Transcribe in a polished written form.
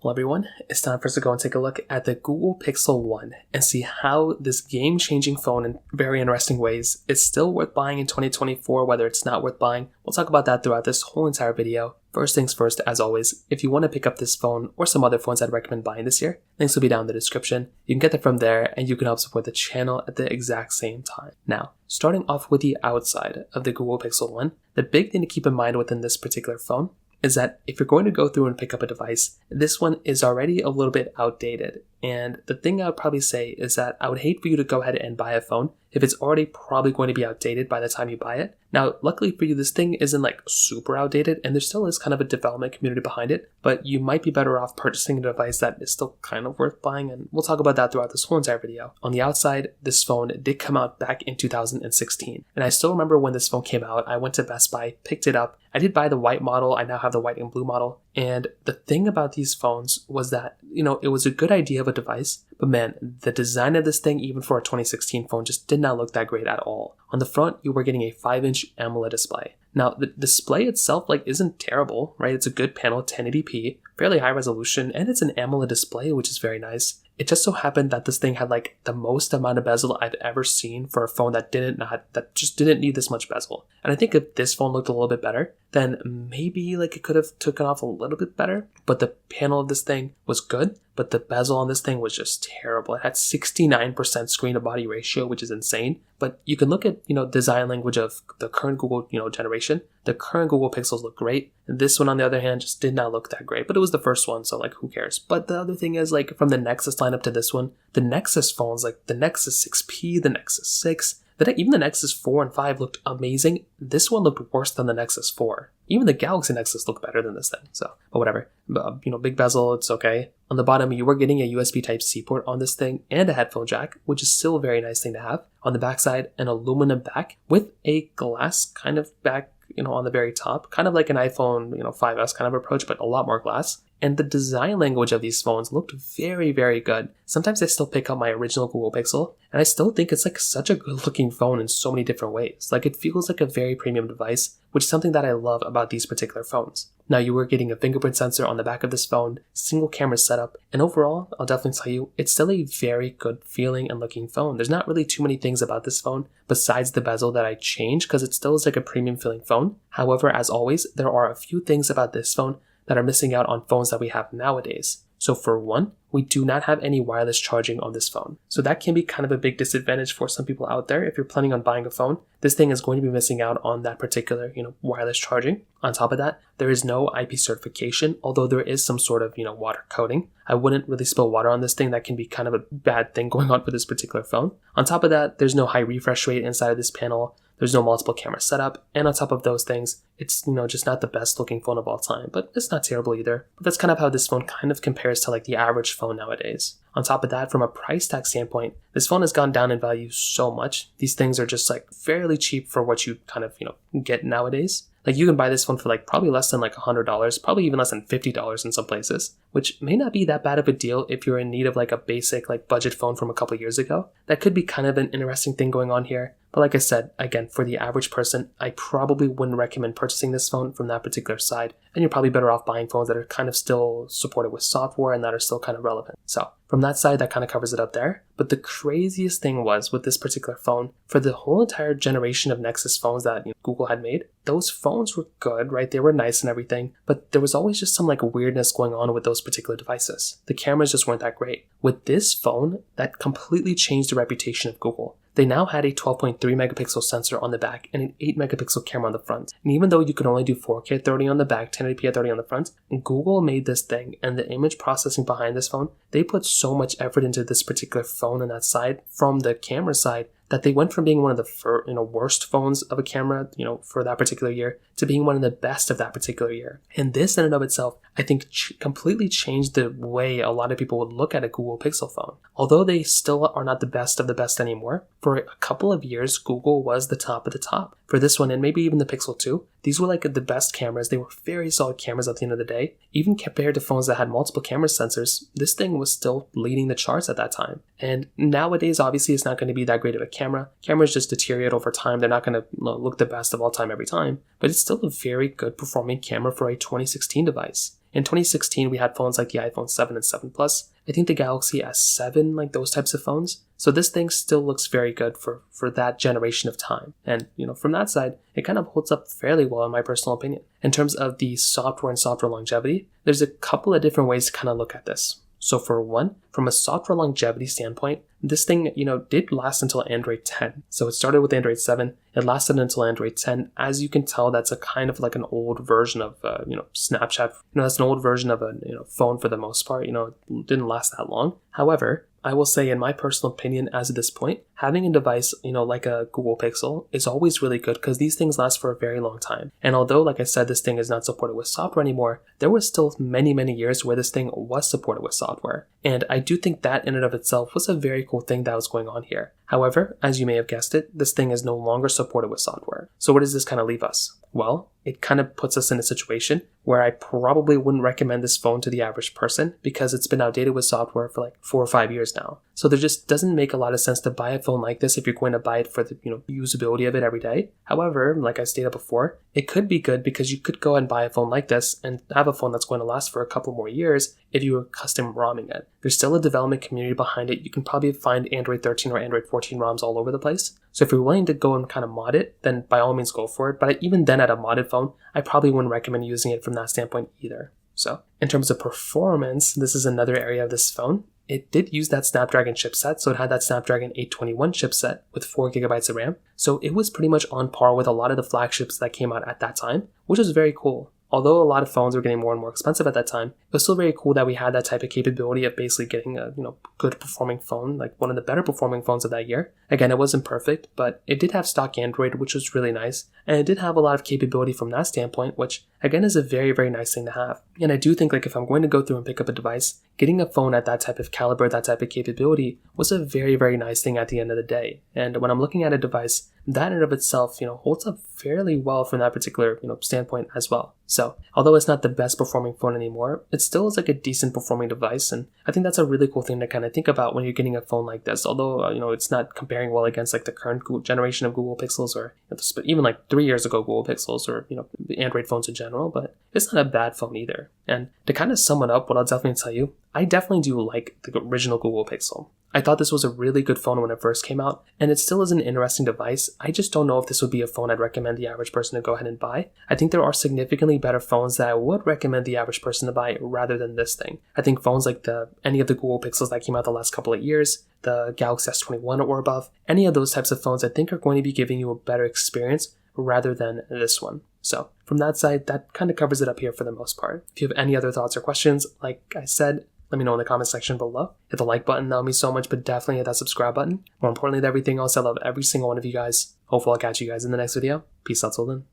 Well, everyone, it's time for us to go and take a look at the Google Pixel 1 and see how this game-changing phone in very interesting ways is still worth buying in 2024, whether it's not worth buying. We'll talk about that throughout this whole entire video. First things first, as always, if you want to pick up this phone or some other phones I'd recommend buying this year, links will be down in the description. You can get them from there and you can help support the channel at the exact same time. Now, starting off with the outside of the Google Pixel 1, the big thing to keep in mind within this particular phone is that if you're going to go through and pick up a device, this one is already a little bit outdated. And the thing I would probably say is that I would hate for you to go ahead and buy a phone if it's already probably going to be outdated by the time you buy it. Now, luckily for you, this thing isn't like super outdated and there still is kind of a development community behind it, but you might be better off purchasing a device that is still kind of worth buying, and we'll talk about that throughout this whole entire video. On the outside, this phone did come out back in 2016, and I still remember when this phone came out, I went to Best Buy, picked it up. I did buy the white model. I now have the white and blue model. And the thing about these phones was that, it was a good idea of a device, but man, the design of this thing, even for a 2016 phone, just did not look that great at all. On the front, you were getting a 5-inch AMOLED display. Now, the display itself, isn't terrible, right? It's a good panel, 1080p, fairly high resolution, and it's an AMOLED display, which is very nice. It just so happened that this thing had the most amount of bezel I've ever seen for a phone that just didn't need this much bezel. And I think if this phone looked a little bit better, then maybe it could have taken off a little bit better. But the panel of this thing was good, but the bezel on this thing was just terrible. It had 69% screen to body ratio, which is insane. But you can look at, design language of the current Google, generation. The current Google Pixels look great. This one, on the other hand, just did not look that great, but it was the first one, so who cares? But the other thing is, from the Nexus lineup to this one, the Nexus phones, the Nexus 6P, the Nexus 6, even the Nexus 4 and 5 looked amazing. This one looked worse than the Nexus 4. Even the Galaxy Nexus looked better than this thing, but whatever. Big bezel, it's okay. On the bottom, you were getting a USB Type-C port on this thing and a headphone jack, which is still a very nice thing to have. On the backside, an aluminum back with a glass kind of back, on the very top, kind of like an iPhone, 5S kind of approach, but a lot more glass. And the design language of these phones looked very, very good. Sometimes I still pick up my original Google Pixel, and I still think it's such a good looking phone in so many different ways. It feels like a very premium device, which is something that I love about these particular phones. Now, you were getting a fingerprint sensor on the back of this phone, single camera setup, and overall, I'll definitely tell you, it's still a very good feeling and looking phone. There's not really too many things about this phone besides the bezel that I changed, because it still is a premium feeling phone. However, as always, there are a few things about this phone that are missing out on phones that we have nowadays. So for one, we do not have any wireless charging on this phone. So that can be kind of a big disadvantage for some people out there. If you're planning on buying a phone, this thing is going to be missing out on that particular, wireless charging. On top of that, there is no IP certification, although there is some sort of, water coating. I wouldn't really spill water on this thing. That can be kind of a bad thing going on for this particular phone. On top of that, there's no high refresh rate inside of this panel. There's no multiple camera setup, and on top of those things, it's, just not the best looking phone of all time, but it's not terrible either. But that's kind of how this phone kind of compares to the average phone nowadays. On top of that, from a price tag standpoint, this phone has gone down in value so much. These things are just fairly cheap for what you kind of, get nowadays. You can buy this phone for probably less than $100, probably even less than $50 in some places, which may not be that bad of a deal if you're in need of a basic budget phone from a couple years ago. That could be kind of an interesting thing going on here. But like I said, again, for the average person, I probably wouldn't recommend purchasing this phone from that particular side. And you're probably better off buying phones that are kind of still supported with software and that are still kind of relevant. So from that side, that kind of covers it up there. But the craziest thing was with this particular phone, for the whole entire generation of Nexus phones that Google had made, those phones were good, right? They were nice and everything, but there was always just some weirdness going on with those particular devices. The cameras just weren't that great. With this phone, that completely changed the reputation of Google. They now had a 12.3 megapixel sensor on the back and an 8 megapixel camera on the front. And even though you could only do 4K at 30 on the back, 1080p at 30 on the front, Google made this thing, and the image processing behind this phone, they put so much effort into this particular phone on that side from the camera side that they went from being one of the worst phones of a camera, for that particular year, to being one of the best of that particular year. And this in and of itself, I think completely changed the way a lot of people would look at a Google Pixel phone. Although they still are not the best of the best anymore, for a couple of years, Google was the top of the top. For this one, and maybe even the Pixel 2, these were the best cameras. They were very solid cameras at the end of the day. Even compared to phones that had multiple camera sensors, this thing was still leading the charts at that time. And nowadays, obviously, it's not going to be that great of a camera. Cameras just deteriorate over time. They're not going to look the best of all time every time, but it's still a very good performing camera for a 2016 device. In 2016, we had phones like the iPhone 7 and 7 Plus. I think the Galaxy S7, like those types of phones. So this thing still looks very good for that generation of time. And, from that side, it kind of holds up fairly well in my personal opinion. In terms of the software and software longevity, there's a couple of different ways to kind of look at this. So for one, from a software longevity standpoint, this thing, did last until Android 10. So it started with Android 7. It lasted until Android 10. As you can tell, that's a kind of like an old version of, Snapchat. That's an old version of a, phone for the most part. It didn't last that long. However, I will say, in my personal opinion, as of this point, having a device, like a Google Pixel is always really good because these things last for a very long time. And although, like I said, this thing is not supported with software anymore, there was still many, many years where this thing was supported with software. And I do think that in and of itself was a very cool thing that was going on here. However, as you may have guessed it, this thing is no longer supported with software. So where does this kind of leave us? Well, it kind of puts us in a situation where I probably wouldn't recommend this phone to the average person because it's been outdated with software for like 4 or 5 years now. So there just doesn't make a lot of sense to buy a phone like this if you're going to buy it for the usability of it every day. However, like I stated before, it could be good because you could go and buy a phone like this and have a phone that's going to last for a couple more years if you were custom ROMing it. There's still a development community behind it. You can probably find Android 13 or Android 14 ROMs all over the place. So if you're willing to go and kind of mod it, then by all means go for it. But even then at a modded phone, I probably wouldn't recommend using it from that standpoint either. So in terms of performance, this is another area of this phone. It did use that Snapdragon chipset, so it had that Snapdragon 821 chipset with 4GB of RAM. So it was pretty much on par with a lot of the flagships that came out at that time, which was very cool. Although a lot of phones were getting more and more expensive at that time, it was still very cool that we had that type of capability of basically getting a good performing phone, like one of the better performing phones of that year. Again, it wasn't perfect, but it did have stock Android, which was really nice, and it did have a lot of capability from that standpoint, which again is a very, very nice thing to have. And I do think if I'm going to go through and pick up a device, getting a phone at that type of caliber, that type of capability was a very, very nice thing at the end of the day. And when I'm looking at a device, that in and of itself, holds up fairly well from that particular, standpoint as well. So although it's not the best performing phone anymore, it still is like a decent performing device. And I think that's a really cool thing to kind of think about when you're getting a phone like this. Although, it's not comparing well against like the current generation of Google Pixels or even like 3 years ago Google Pixels or, the Android phones in general, but it's not a bad phone either. And to kind of sum it up, what I'll definitely tell you, I definitely do like the original Google Pixel. I thought this was a really good phone when it first came out, and it still is an interesting device. I just don't know if this would be a phone I'd recommend the average person to go ahead and buy. I think there are significantly better phones that I would recommend the average person to buy rather than this thing. I think phones like any of the Google Pixels that came out the last couple of years, the Galaxy S21 or above, any of those types of phones I think are going to be giving you a better experience rather than this one. So from that side, that kind of covers it up here for the most part. If you have any other thoughts or questions, like I said, let me know in the comment section below. Hit the like button, that would mean so much, but definitely hit that subscribe button. More importantly than everything else, I love every single one of you guys. Hopefully I'll catch you guys in the next video. Peace out till then.